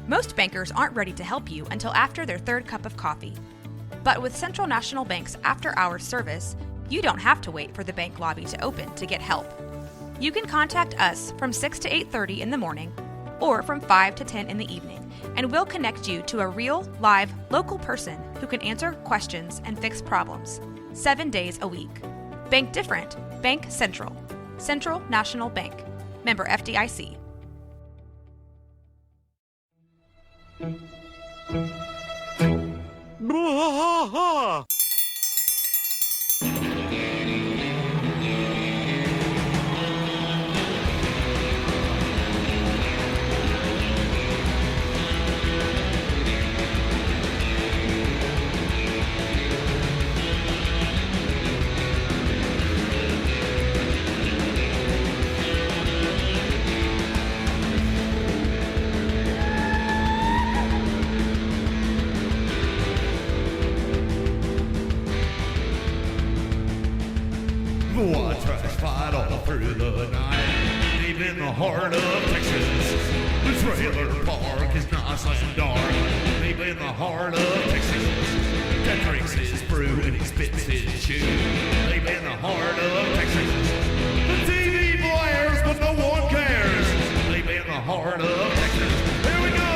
Most bankers aren't ready to help you until after their third cup of coffee. But with Central National Bank's after-hours service, you don't have to wait for the bank lobby to open to get help. You can contact us from 6 to 8:30 in the morning or from 5 to 10 in the evening, and we'll connect you to a real, live, local person who can answer questions and fix problems 7 days a week. Bank different. Bank Central. Central National Bank. Member FDIC. I trash fight all through the night, deep in the heart of Texas. The trailer park is nice and dark, deep in the heart of Texas. That drinks his brew and he spits his chew, deep in the heart of Texas. The TV blares, but no one cares, deep in the heart of Texas. Here we go!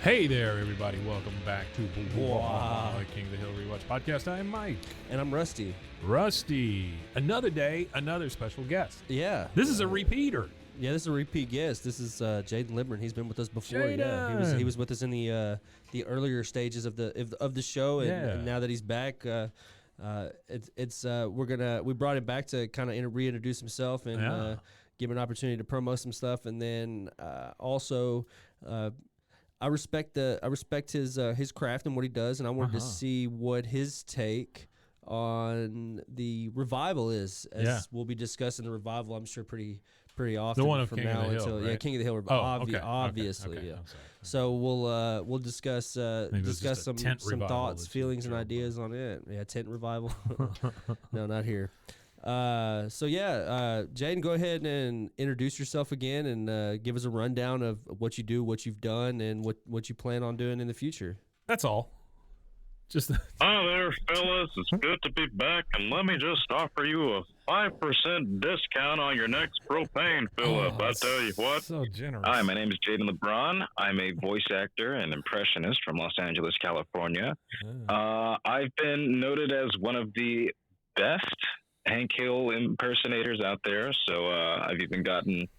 Hey there, everybody. Welcome back to King of the Hill Rewatch Podcast. I am Mike. And I'm Rusty. Rusty. Another day, another special guest. Yeah. This is a repeater. Yeah, this is a repeat guest. This is Jayden Libran. He's been with us before. Jayden. Yeah, he was with us in the earlier stages of the show, and now that he's back, we brought him back to kind of reintroduce himself and give him an opportunity to promo some stuff, and then also. I respect his craft and what he does, and I wanted to see what his take on the revival is. As we'll be discussing the revival, I'm sure pretty often. The one of from King now of the Hill, until right? King of the Hill. Obviously, okay. yeah. So we'll discuss some revival thoughts, that feelings, and you ideas on it. Yeah, tent revival. No, not here. Jayden, go ahead and introduce yourself again and give us a rundown of what you do, what you've done, and what you plan on doing in the future. That's all. Just Hi there, fellas. It's good to be back, and let me just offer you a 5% discount on your next propane fill-up. I tell you what. So generous. Hi, my name is Jayden Libran. I'm a voice actor and impressionist from Los Angeles, California. I've been noted as one of the best Hank Hill impersonators out there, so I've even gotten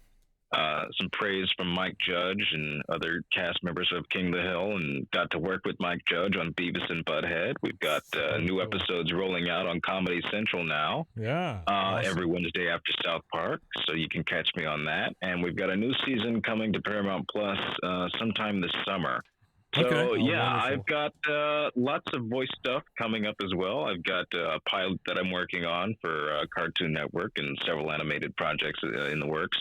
some praise from Mike Judge and other cast members of King of the Hill, and got to work with Mike Judge on Beavis and Butthead. We've got new episodes rolling out on Comedy Central now. Yeah. Awesome. Every Wednesday after South Park, so you can catch me on that. And we've got a new season coming to Paramount Plus sometime this summer. So, wonderful. I've got lots of voice stuff coming up as well. I've got a pilot that I'm working on for Cartoon Network and several animated projects in the works.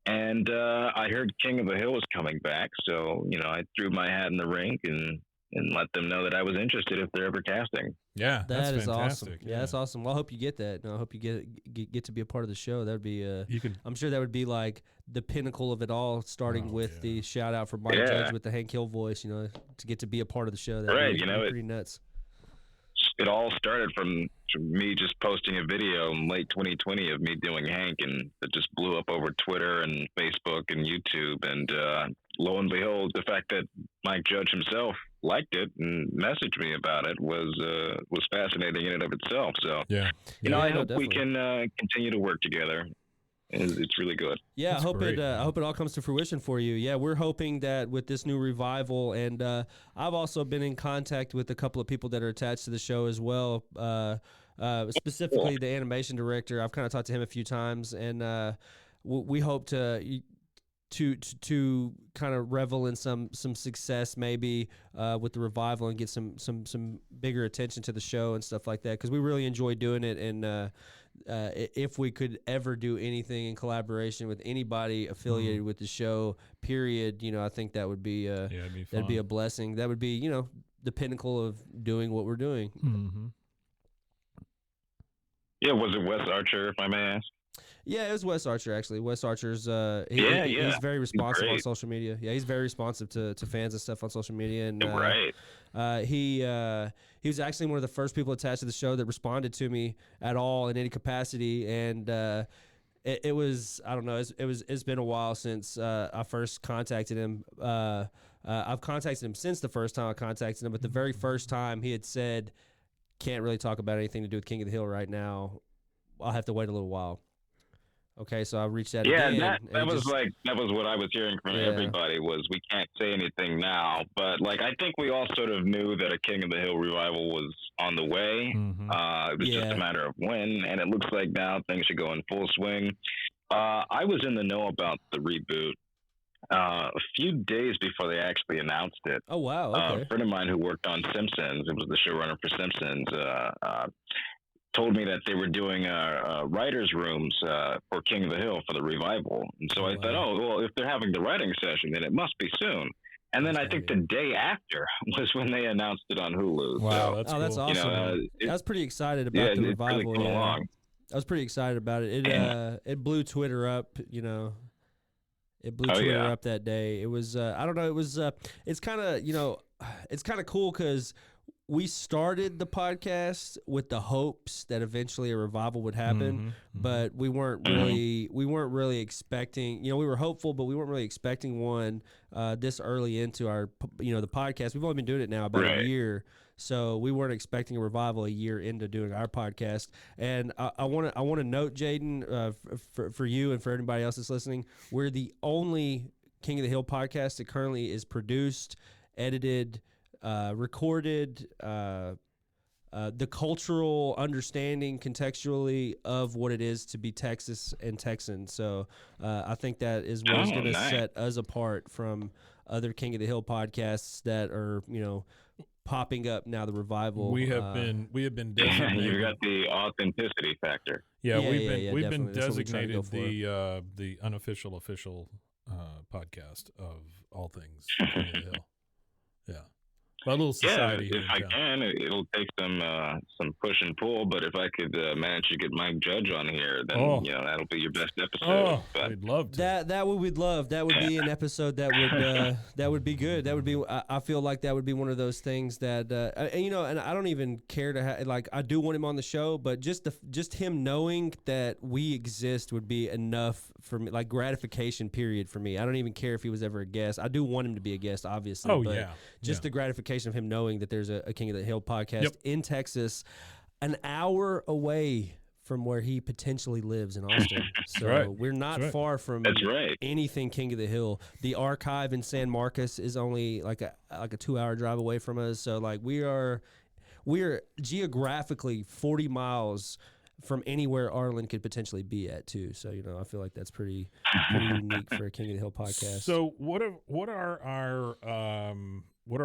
And I heard King of the Hill was coming back, so, I threw my hat in the ring and let them know that I was interested if they're ever casting. Yeah, that is fantastic. awesome. Yeah, that's awesome. Well, I hope you get that. I hope you get to be a part of the show. That would be I'm sure that would be like the pinnacle of it all, starting with the shout out for Mike Judge with the Hank Hill voice, to get to be a part of the show. That'd be pretty nuts. It all started from me just posting a video in late 2020 of me doing Hank, and it just blew up over Twitter and Facebook and YouTube. And lo and behold, the fact that Mike Judge himself liked it and messaged me about it was fascinating in and of itself. So, I hope we can continue to work together. It's really good. Yeah, I hope it all comes to fruition for you. Yeah, we're hoping that with this new revival, and I've also been in contact with a couple of people that are attached to the show as well. Specifically, the animation director. I've kind of talked to him a few times, and we hope to kind of revel in some success maybe with the revival and get some bigger attention to the show and stuff like that, because we really enjoy doing it. And if we could ever do anything in collaboration with anybody affiliated with the show, period, I think that would be that'd be a blessing. That would be the pinnacle of doing what we're doing. Mm-hmm. Yeah, was it Wes Archer, if I may ask? Yeah, it was Wes Archer actually. Wes Archer's he's very responsive on social media. Yeah, he's very responsive to fans and stuff on social media. And Right. he was actually one of the first people attached to the show that responded to me at all in any capacity. And it was, I don't know, it's been a while since I first contacted him. I've contacted him since the first time I contacted him, but the very first time he had said, "Can't really talk about anything to do with King of the Hill right now. I'll have to wait a little while." Okay, so I reached out again. Yeah, that was what I was hearing from everybody was we can't say anything now, but like I think we all sort of knew that a King of the Hill revival was on the way. It was just a matter of when, and it looks like now things should go in full swing. I was in the know about the reboot a few days before they actually announced it. Oh wow! Okay. A friend of mine who worked on Simpsons, it was the showrunner for Simpsons, told me that they were doing writers' rooms for King of the Hill for the revival. And so I thought, oh, well, if they're having the writing session, then it must be soon. And then I think the day after was when they announced it on Hulu. Wow, so, that's cool. That's awesome. I was pretty excited about the revival. Really along. I was pretty excited about it. It blew Twitter up, you know. It blew Twitter up that day. It was, I don't know, it was, it's kind of, you know, it's kind of cool because we started the podcast with the hopes that eventually a revival would happen, but we weren't really expecting, you know, we were hopeful, but we weren't really expecting one this early into our, you know, the podcast. We've only been doing it now about a year. So we weren't expecting a revival a year into doing our podcast. And I want to note, Jayden, for you and for anybody else that's listening, we're the only King of the Hill podcast that currently is produced, edited, recorded, the cultural understanding contextually of what it is to be Texas and Texan. So I think that is what's going to set us apart from other King of the Hill podcasts that are, you know, popping up now. The revival. We have been designated. You got the authenticity factor. Yeah, we've been designated the unofficial official podcast of all things King of the Hill. Yeah. My little society. Yeah, if I can, it'll take some push and pull. But if I could manage to get Mike Judge on here, then you know that'll be your best episode. We'd love to. That we'd love. That would be an episode that would be good. That would be. I feel like that would be one of those things that and you know, and I don't even care to like. I do want him on the show, but just him knowing that we exist would be enough for me, like gratification period for me. I don't even care if he was ever a guest. I do want him to be a guest, obviously. Just the gratification of him knowing that there's a King of the Hill podcast in Texas, an hour away from where he potentially lives in Austin. So we're not far from anything King of the Hill. The archive in San Marcos is only like a 2-hour drive away from us. So like we are geographically 40 miles from anywhere Arlen could potentially be at too. So, you know, I feel like that's pretty unique for a King of the Hill podcast. So what are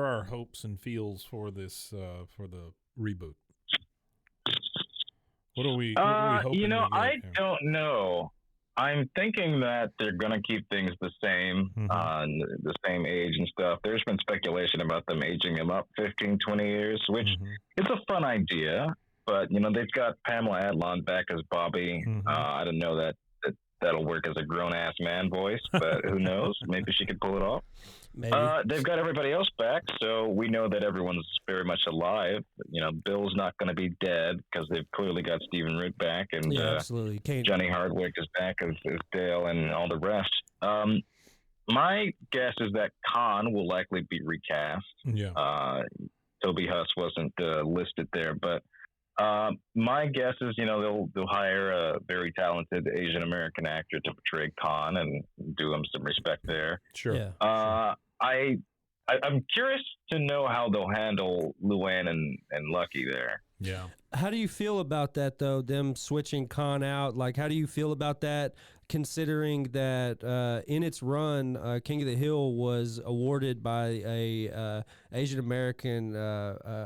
our hopes and feels for this for the reboot? What are we hoping? You know, I don't know. I'm thinking that they're going to keep things the same, the same age and stuff. There's been speculation about them aging him up 15, 20 years, which is a fun idea. But, you know, they've got Pamela Adlon back as Bobby. I don't know that'll work as a grown-ass man voice, but who knows? Maybe she could pull it off. Maybe. They've got everybody else back, so we know that everyone's very much alive. You know, Bill's not going to be dead because they've clearly got Stephen Root back, and absolutely. Johnny Hardwick is back as Dale and all the rest. My guess is that Khan will likely be recast. Yeah. Toby Huss wasn't listed there, but my guess is, you know, they'll hire a very talented Asian American actor to portray Khan and do him some respect there. Sure. Yeah. I'm curious to know how they'll handle Luann and Lucky there. Yeah. How do you feel about that, though, them switching Khan out? Like, how do you feel about that, considering that in its run, King of the Hill was awarded by a Asian American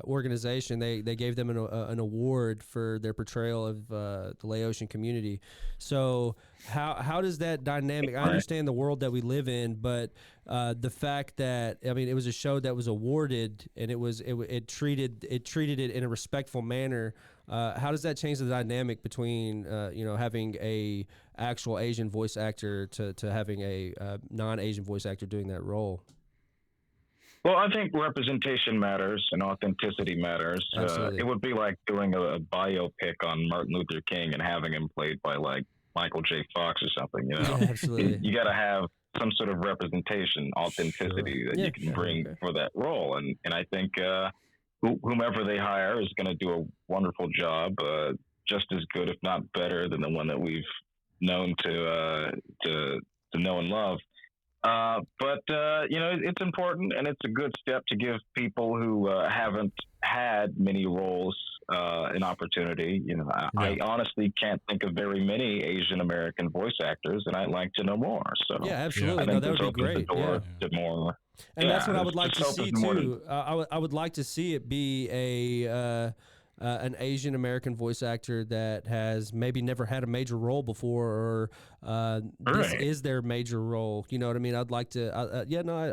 organization. They gave them an award for their portrayal of the Laotian community. So how does that dynamic? I understand the world that we live in, but the fact that, I mean, it was a show that was awarded and it treated it in a respectful manner. How does that change the dynamic between having a actual Asian voice actor to having a non-Asian voice actor doing that role? Well, I think representation matters and authenticity matters. Absolutely. It would be like doing a biopic on Martin Luther King and having him played by like Michael J. Fox or something. Yeah, absolutely. You got to have some sort of representation, authenticity that you can bring for that role. And I think whomever they hire is going to do a wonderful job, just as good, if not better, than the one that we've known to know and love. But it's important, and it's a good step to give people who haven't had many roles an opportunity. I honestly can't think of very many Asian American voice actors, and I'd like to know more. So yeah, absolutely. I think that would be great. The door to more. And that's what I would like to see too. I would like to see it be an Asian American voice actor that has maybe never had a major role before, or this is their major role. You know what I mean? I'd like to. I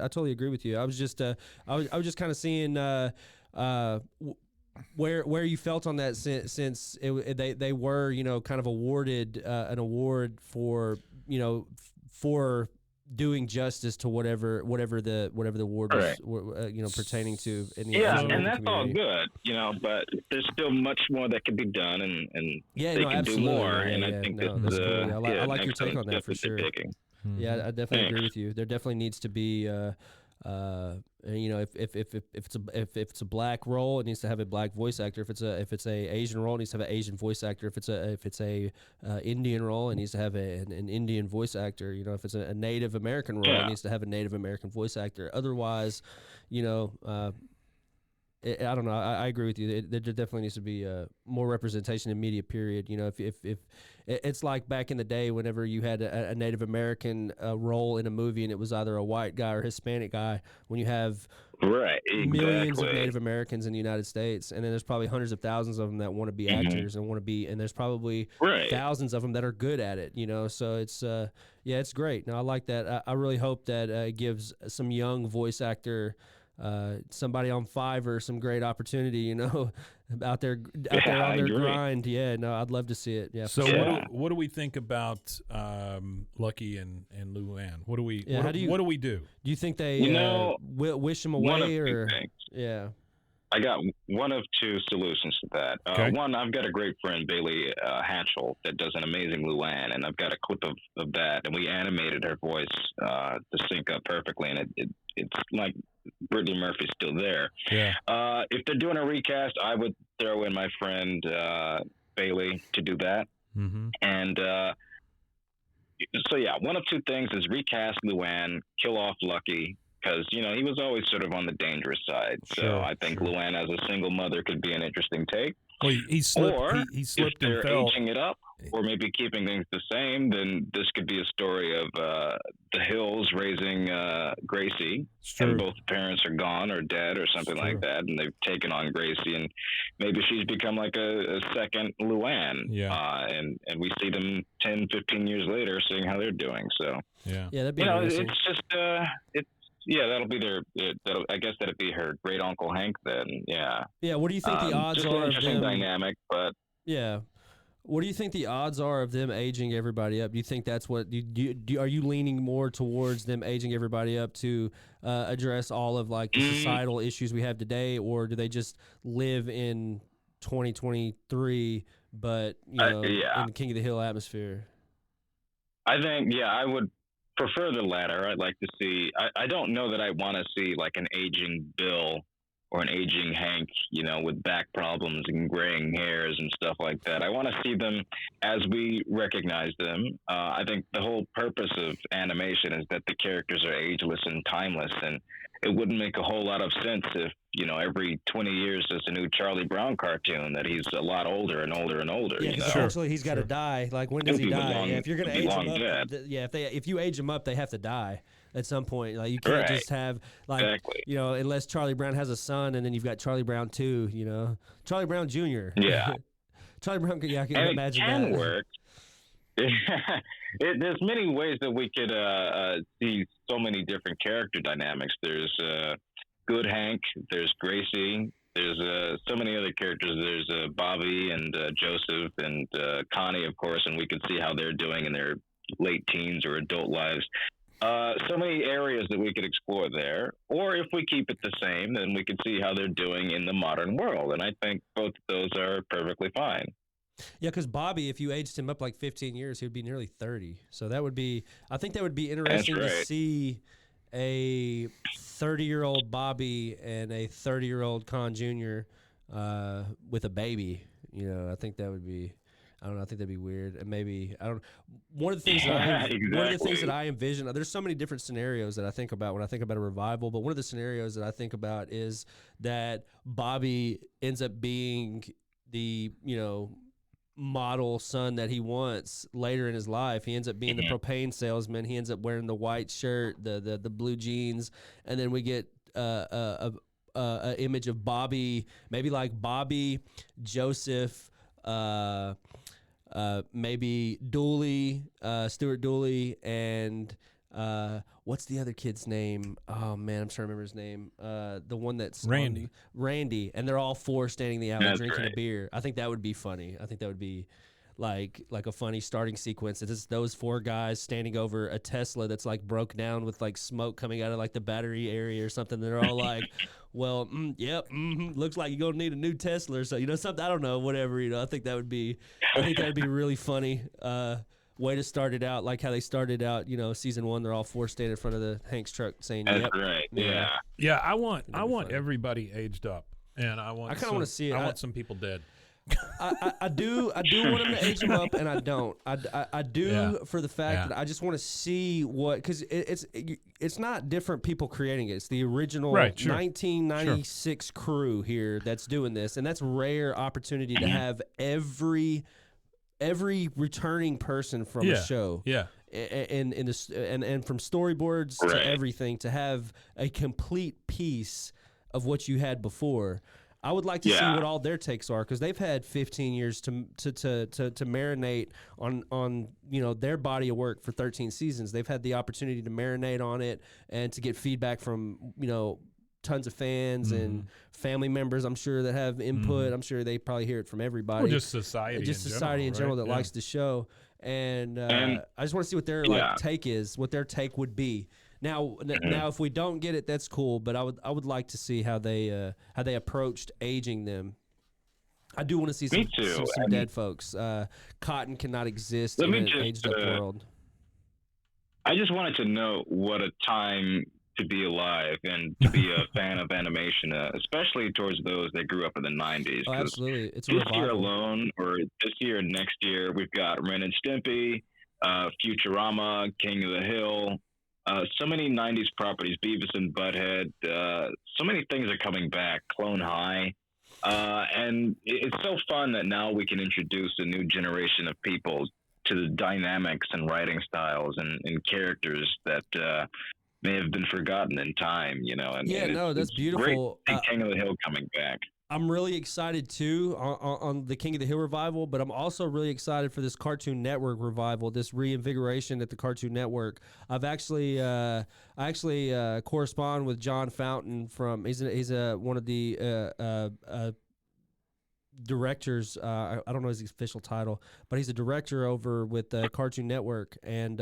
totally agree with you. I was just I was just kind of seeing where you felt on that since they were kind of awarded an award for for doing justice to whatever the award was pertaining to in the Asian and that's community. all good, but there's still much more that can be done, and they can do more. And I think that's cool. I like your take on that for sure. Mm-hmm. Yeah, I definitely agree with you. There definitely needs to be if it's a black role, it needs to have a black voice actor. If it's a Asian role, it needs to have an Asian voice actor. If it's a Indian role, it needs to have an Indian voice actor. If it's a Native American role, it needs to have a Native American voice actor. Otherwise, I don't know. I agree with you. There definitely needs to be more representation in media. Period. If it's like back in the day, whenever you had a Native American role in a movie, and it was either a white guy or Hispanic guy. When you have millions of Native Americans in the United States, and then there's probably hundreds of thousands of them that want to be actors and want to be, and there's probably thousands of them that are good at it. So it's it's great. Now I like that. I really hope that it gives some young voice actor. Somebody on Fiverr some great opportunity, out there on their grind. Yeah, no, I'd love to see it. Yeah. So what do we think about Lucky and Luann? What do we do? Do you think they wish them away or yeah? I got one of two solutions to that. Okay. One, I've got a great friend, Bailey Hatchell, that does an amazing Luann, and I've got a clip of that, and we animated her voice to sync up perfectly, and it's like Brittany Murphy's still there. Yeah. If they're doing a recast, I would throw in my friend Bailey to do that. Mm-hmm. And so, one of two things is recast Luann, kill off Lucky, because, he was always sort of on the dangerous side. So I think Luann as a single mother could be an interesting take. Well, he slipped, or he slipped if and they're fell. aging it up, or maybe keeping things the same, then this could be a story of the Hills raising Gracie, and both parents are gone or dead or something like that, and they've taken on Gracie, and maybe she's become like a second Luann. Yeah. And we see them 10, 15 years later, seeing how they're doing. So that'd be interesting. It's just that'll be I guess that'd be her great uncle Hank then. Yeah. Yeah. What do you think the odds are of them? Dynamic, but yeah. What do you think the odds are of them aging everybody up? Do you think that's what are you leaning more towards them aging everybody up to address all of like the societal issues we have today, or do they just live in 2023 but in the King of the Hill atmosphere? I think I would prefer the latter. I'd like to see. I don't know that I want to see like an aging Bill or an aging Hank, with back problems and graying hairs and stuff like that. I want to see them as we recognize them. I think the whole purpose of animation is that the characters are ageless and timeless, and it wouldn't make a whole lot of sense if, every 20 years there's a new Charlie Brown cartoon that he's a lot older and older and older. Yeah, eventually he's got to die. Like, when does he die? If you're going to age him up, if you age him up, they have to die at some point. Like, you can't just have unless Charlie Brown has a son, and then you've got Charlie Brown 2, Charlie Brown Jr. Yeah. Charlie Brown, I can and imagine it can that. work. There's many ways that we could see so many different character dynamics. There's good Hank, there's Gracie, There's so many other characters. There's Bobby and Joseph and Connie, of course, and we can see how they're doing in their late teens or adult lives. So many areas that we could explore there. Or if we keep it the same, then we can see how they're doing in the modern world. And I think both of those are perfectly fine. Yeah, because Bobby, if you aged him up like 15 years, he would be nearly 30. So that would be, I think that would be interesting to see a 30-year-old Bobby and a 30-year-old Con Jr. With a baby. You know, I think that would be, I don't know, I think that'd be weird. And maybe, I don't, one of the things one of the things that I envision, there's so many different scenarios that I think about when I think about a revival, but one of the scenarios that I think about is that Bobby ends up being the, you know, model son that he wants later in his life. He ends up being the propane salesman. He ends up wearing the white shirt, the blue jeans, and then we get a image of Bobby, maybe like Bobby, Joseph, maybe Dooley, Stuart Dooley, and what's the other kid's name? Oh man, I'm trying to remember his name. The one that's Randy. Randy, and they're all four standing in the alley drinking a beer. I think that would be funny. I think that would be like a funny starting sequence. It's those four guys standing over a Tesla that's like broke down with like smoke coming out of like the battery area or something. They're all like, well, yep, looks like you're gonna need a new Tesla or so, you know, something. I don't know, whatever. You know, I think that'd be really funny. Way to start it out, like how they started out, you know, season 1. They're all four standing in front of the Hank's truck saying, That's "Yep." right. Yeah. I want everybody aged up, and I kind of want to see it. I want some people dead. I do want them to age them up, and I don't. I do for the fact that I just want to see what, because it's not different people creating it. It's the original 1996 crew here that's doing this, and that's rare opportunity to have every returning person from a show, and from storyboards to everything, to have a complete piece of what you had before. I would like to see what all their takes are, because they've had 15 years to marinate on you know, their body of work for 13 seasons. They've had the opportunity to marinate on it and to get feedback from, you know, tons of fans and family members, I'm sure, that have input. I'm sure they probably hear it from everybody. Well, just society in general that likes the show. And I just want to see what their take is, what their take would be. Now, if we don't get it, that's cool. But I would like to see how they approached aging them. I do want to see some dead folks. Cotton cannot exist in an aged up world. I just wanted to know what a time to be alive and to be a fan of animation, especially towards those that grew up in the 90s. Oh, absolutely. It's this year alone, or this year and next year, we've got Ren and Stimpy, Futurama, King of the Hill, so many 90s properties, Beavis and Butthead. So many things are coming back, Clone High. And it's so fun that now we can introduce a new generation of people to the dynamics and writing styles and characters that may have been forgotten in time, you know. And that's beautiful. Great King of the Hill coming back. I'm really excited too on the King of the Hill revival, but I'm also really excited for this Cartoon Network revival, this reinvigoration at the Cartoon Network. I've actually correspond with John Fountain from he's one of the directors. I don't know his official title, but he's a director over with Cartoon Network, and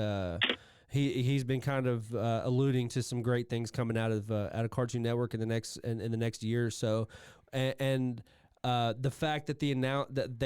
he's been kind of alluding to some great things coming out of Cartoon Network in the next year or so. And the fact that they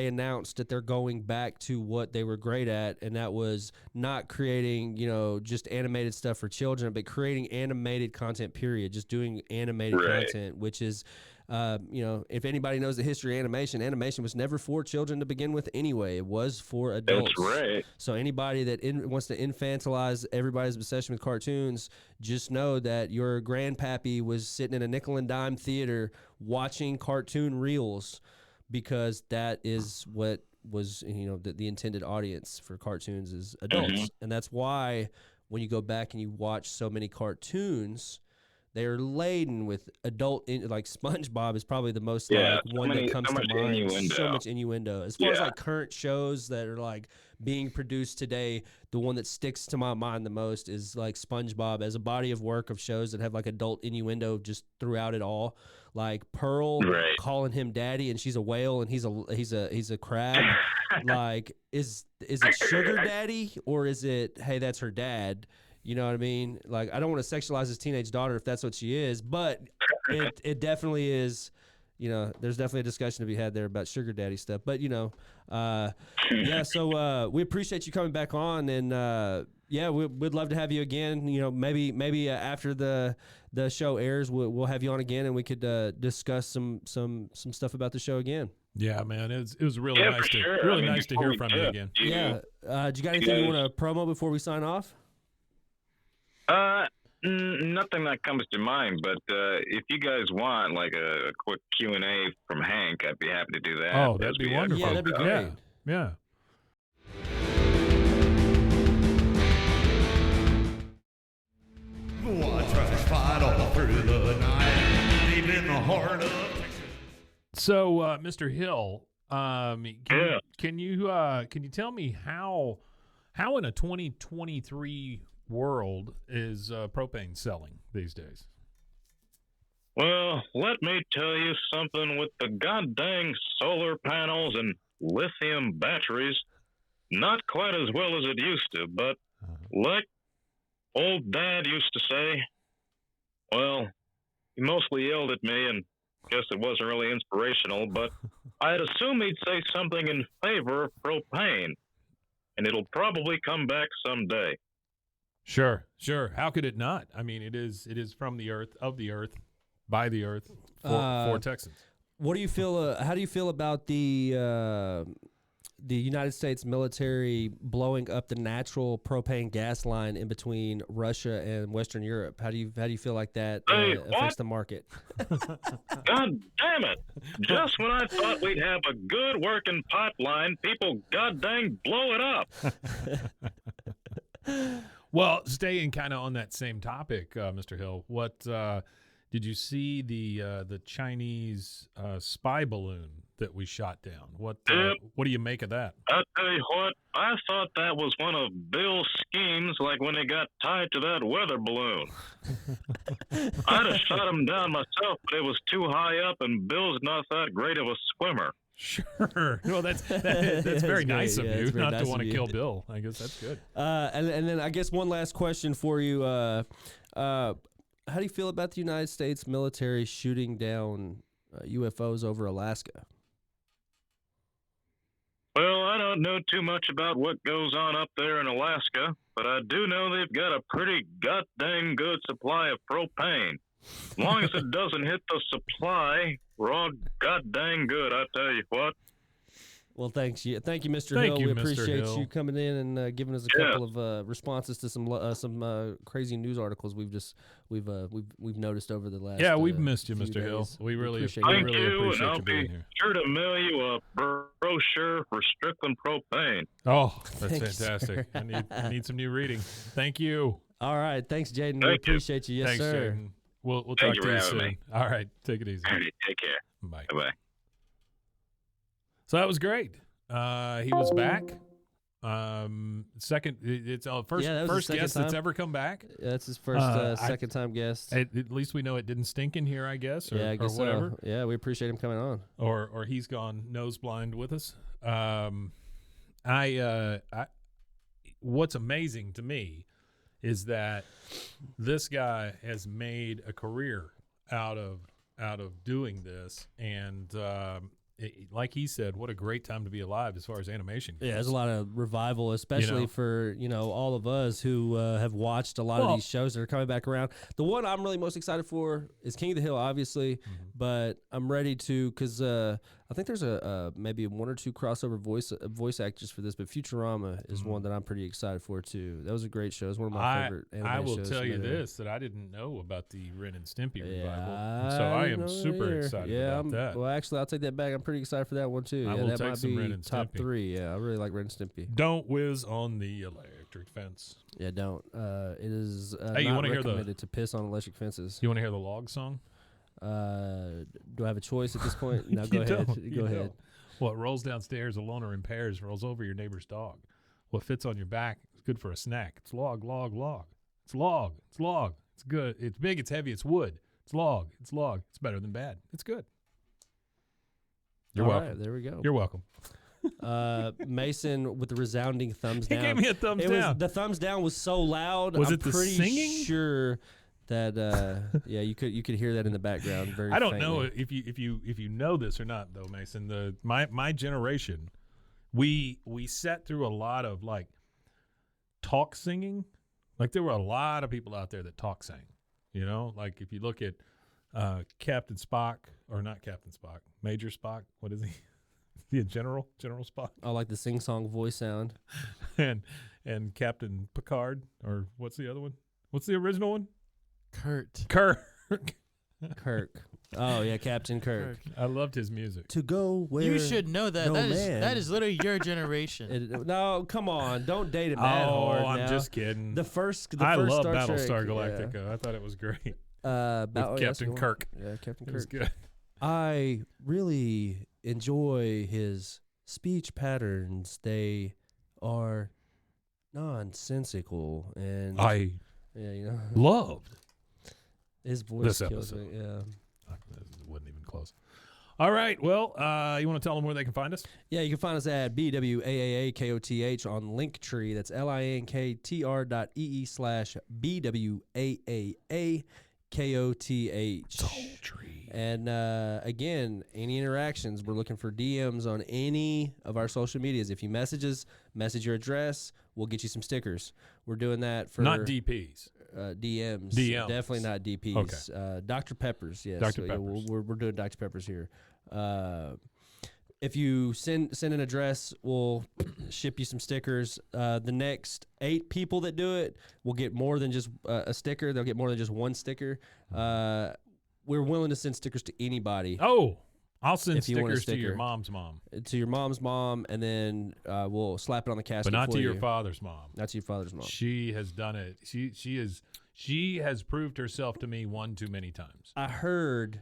announced that they're going back to what they were great at, and that was not creating, you know, just animated stuff for children, but creating animated content, period. Just doing animated content, which is, you know, if anybody knows the history of animation was never for children to begin with anyway. It was for adults. That's right. So anybody that wants to infantilize everybody's obsession with cartoons, just know that your grandpappy was sitting in a nickel and dime theater watching cartoon reels, because that is what was, you know, the intended audience for cartoons is adults. And that's why when you go back and you watch so many cartoons they are laden with like SpongeBob is probably the most one that comes to mind. Innuendo. So much innuendo. As far as like current shows that are like being produced today, the one that sticks to my mind the most is like SpongeBob as a body of work of shows that have like adult innuendo just throughout it all. Like Pearl calling him daddy, and she's a whale, and he's a crab. Like, is it sugar daddy, or is it, hey, that's her dad? You know what I mean? Like, I don't want to sexualize his teenage daughter if that's what she is, but it definitely is. You know, there's definitely a discussion to be had there about sugar daddy stuff. But, you know, so we appreciate you coming back on. And, we'd love to have you again. You know, maybe after the show airs, we'll have you on again, and we could discuss some stuff about the show again. Yeah, man, it was really nice to nice to hear from you again. Yeah. Do you got anything you want to promo before we sign off? Nothing that comes to mind, but if you guys want like a quick Q&A from Hank, I'd be happy to do that. Oh, that'd be wonderful. Yeah, that'd be great. Yeah. Watch us fight all through the night, deep in the heart of Texas. So, Mr. Hill, can you tell me how in a 2023 world is propane selling these days? Well, let me tell you something. With the goddamn solar panels and lithium batteries, not quite as well as it used to, but like old Dad used to say, well, he mostly yelled at me, and guess it wasn't really inspirational, but I'd assume he'd say something in favor of propane, and it'll probably come back someday. Sure. How could it not? I mean, it is from the earth, of the earth, by the earth, for Texans. What do you feel? How do you feel about the United States military blowing up the natural propane gas line in between Russia and Western Europe? How do you feel like that affects the market? God damn it! Just when I thought we'd have a good working pipeline, people goddamn blow it up. Well, staying kind of on that same topic, Mr. Hill, what did you see the Chinese spy balloon that we shot down? What do you make of that? I tell you what, I thought that was one of Bill's schemes, like when he got tied to that weather balloon. I'd have shot him down myself, but it was too high up, and Bill's not that great of a swimmer. Sure. Well, that's very nice of you not to want to kill Bill. I guess that's good. And then I guess one last question for you. How do you feel about the United States military shooting down UFOs over Alaska? Well, I don't know too much about what goes on up there in Alaska, but I do know they've got a pretty goddamn good supply of propane. As long as it doesn't hit the supply, we're all goddamn good, I tell you what. Well, thank you, Mr. Hill. We appreciate you coming in and giving us a couple of responses to some crazy news articles we've noticed over the last. Yeah, we've missed you, Mr. Hill. We really appreciate Thank you, appreciate and I'll you being be here. sure to mail you a brochure for Strickland propane. Oh, that's Thanks, fantastic! I need some new reading. Thank you. All right, thanks, Jayden. We Thank you. appreciate you. Yes, Thanks, sir. Jayden. We'll Thank talk you to for you having soon. me. All right, take it easy. All right, take care. Bye. Bye-bye. So that was great. He was back. Second, it's first guest that's ever come back. That's his first second time guest. At least we know it didn't stink in here, I guess, or, I guess or whatever. So. Yeah, we appreciate him coming on. Or he's gone nose blind with us. What's amazing to me is that this guy has made a career out of doing this, and like he said, what a great time to be alive as far as animation goes. Yeah, there's a lot of revival, especially for all of us who have watched a lot of these shows that are coming back around. The one I'm really most excited for is King of the Hill, obviously, but I'm ready to because I think there's maybe one or two crossover voice actors for this, but Futurama is one that I'm pretty excited for too. That was a great show. It's one of my favorite anime shows. I will tell you this, that I didn't know about the Ren and Stimpy revival, so I am super excited about that. Well, actually, I'll take that back. I'm pretty excited for that one too. I will that take might some be Ren and top Stimpy. 3. Yeah, I really like Ren and Stimpy. Don't whiz on the electric electric fence. Yeah, don't. It is Hey, you not wanna hear the- recommended to piss on electric fences. You want to hear the log song? Do I have a choice at this point? No, You go ahead. don't. You Go ahead. don't. What rolls downstairs alone or in pairs rolls over your neighbor's dog. What fits on your back is good for a snack. It's log, log, log. It's log. It's log. It's good. It's big. It's heavy. It's wood. It's log. It's log. It's better than bad. It's good. You're All welcome. right, there we go. You're welcome. Mason with the resounding thumbs He down. gave me a thumbs down. The thumbs down was so loud. Was I'm it the pretty singing? sure that yeah, you could hear that in the background. Very. I don't faintly. know if you know this or not though, Mason. My generation, we sat through a lot of like talk singing. Like there were a lot of people out there that talk sang. You know, like if you look at Captain Spock, or not Captain Spock, Major Spock. What is he? Yeah, General Spock. I like the sing-song voice sound. and Captain Picard, or what's the other one? What's the original one? Kurt. Kirk. Kirk. Oh yeah, Captain Kirk. I loved his music. To go where You should know that. no That is man. that is literally your generation. no, come on, don't date him Oh, that hard. I'm now. just kidding. The first I love Star Battlestar Trek, Galactica. I thought it was great. Yeah. With Captain Kirk. Yeah, Captain It was Kirk. good. I really enjoy his speech patterns. They are nonsensical and I yeah, you know, loved. his voice this kills me. episode. Yeah. It wasn't even close. All right. Well, you want to tell them where they can find us? Yeah, you can find us at bwaaakoth on Linktree. That's linktr.ee/bwaaakoth. And again, any interactions, we're looking for DMs on any of our social medias. If you message your address, we'll get you some stickers. We're doing that for Not DPs. DMs. DMs. Definitely not DPs. Okay. Dr. Peppers, yes. Dr. So, yeah, Peppers. we're doing Dr. Peppers here. If you send an address, we'll ship you some stickers. The next 8 people that do it will get more than just a sticker. They'll get more than just one sticker. We're willing to send stickers to anybody. Oh, I'll send If you want a stickers to your sticker. mom's mom, To your mom's mom, and then we'll slap it on the casket but not for to your you. father's mom. Not to your father's mom. She has done it. She has proved herself to me one too many times. I heard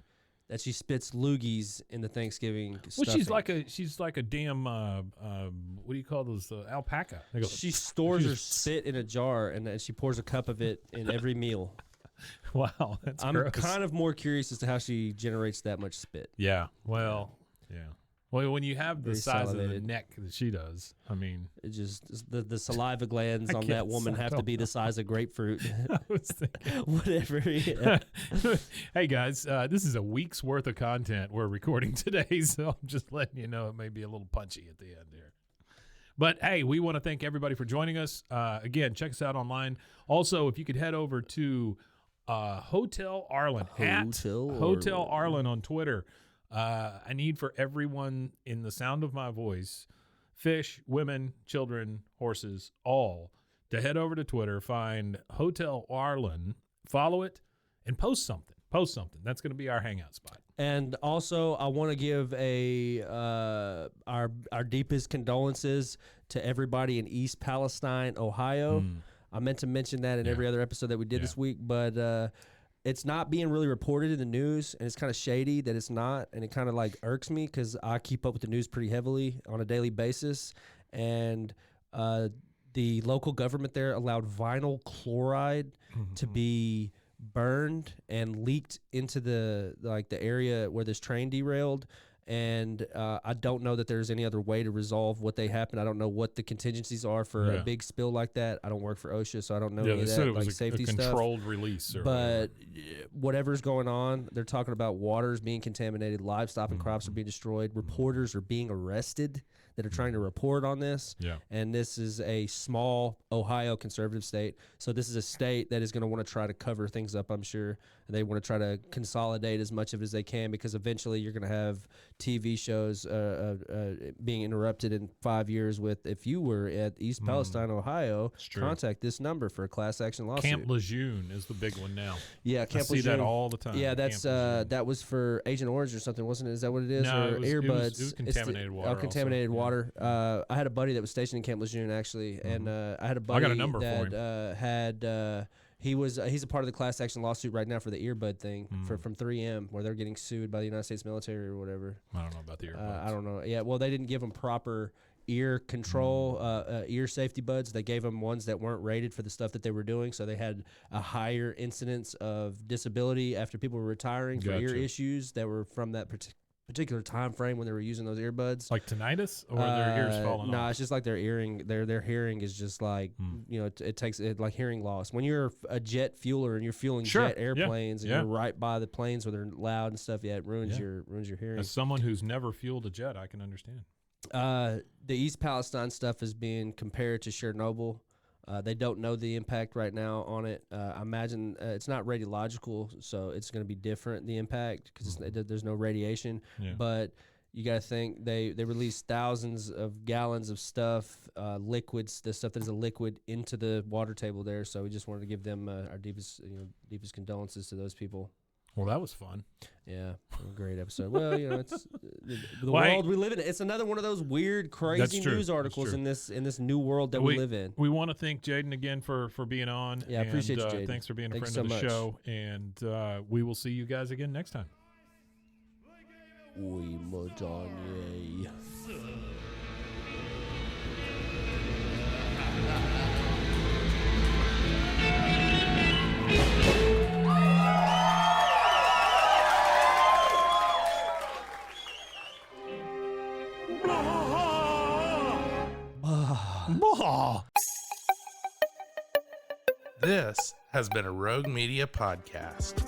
that she spits loogies in the Thanksgiving Well, stuffing. she's like a damn what do you call those alpaca? They go, She stores her spit in a jar, and then she pours a cup of it in every meal. wow, that's I'm gross. kind of more curious as to how she generates that much spit. Yeah. Well, yeah. Well, when you have the Very size of salivated. the neck that she does, I mean, It just the saliva glands I on that guess, woman I have to don't be the size of grapefruit. I was thinking. Whatever. Yeah. Hey guys, this is a week's worth of content we're recording today, so I'm just letting you know it may be a little punchy at the end here. But hey, we want to thank everybody for joining us. Again, check us out online. Also, if you could head over to Hotel Arlen Hotel Arlen on Twitter. I need for everyone in the sound of my voice, fish, women, children, horses, all, to head over to Twitter, find Hotel Arlen, follow it, and post something. That's going to be our hangout spot. And also, I want to give our deepest condolences to everybody in East Palestine, Ohio. I meant to mention that in every other episode that we did this week, but it's not being really reported in the news, and it's kind of shady that it's not, and it kind of like irks me because I keep up with the news pretty heavily on a daily basis, and the local government there allowed vinyl chloride to be burned and leaked into the area where this train derailed. And I don't know that there's any other way to resolve what they happened. I don't know what the contingencies are for a big spill like that. I don't work for OSHA, so I don't know any they of said that, it was like safety a stuff. controlled release. Or But whatever's going on, they're talking about waters being contaminated, livestock and crops are being destroyed. Reporters are being arrested that are trying to report on this. Yeah. And this is a small Ohio conservative state. So this is a state that is going to want to try to cover things up, I'm sure. They want to try to consolidate as much of it as they can because eventually you're going to have TV shows being interrupted in 5 years with, if you were at East Palestine, Ohio, contact this number for a class action lawsuit. Camp Lejeune is the big one now. Yeah, Camp I see that all the time. Yeah, that's that was for Agent Orange or something, wasn't it? Is that what it is? No, or earbuds? It was contaminated water. Oh, contaminated also. water. I had a buddy that was stationed in Camp Lejeune actually, and I had a buddy I got a number that for him. had. He's a part of the class action lawsuit right now for the earbud thing from 3M, where they're getting sued by the United States military or whatever. I don't know about the earbuds. I don't know. Yeah, well, they didn't give them proper ear control, ear safety buds. They gave them ones that weren't rated for the stuff that they were doing, so they had a higher incidence of disability after people were retiring for ear issues that were from that particular time frame when they were using those earbuds. Like tinnitus, or their ears falling off? No, it's just like their hearing is just like, it takes like hearing loss. When you're a jet fueler and you're fueling jet airplanes and you're right by the planes where they're loud and stuff, it ruins your hearing. As someone who's never fueled a jet, I can understand. The East Palestine stuff is being compared to Chernobyl. They don't know the impact right now on it. I imagine it's not radiological, so it's going to be different, the impact, because there's no radiation. Yeah. But you got to think they release thousands of gallons of stuff, liquids, the stuff that is a liquid, into the water table there. So we just wanted to give them our deepest condolences to those people. Well, that was fun. Yeah, great episode. Well, it's the world we live in. It's another one of those weird, crazy news articles in this new world that we live in. We want to thank Jayden again for being on. Yeah, I appreciate you, Jayden. Thanks for being a friend of the show. And we will see you guys again next time. We Madonna. This has been a Rogue Media podcast.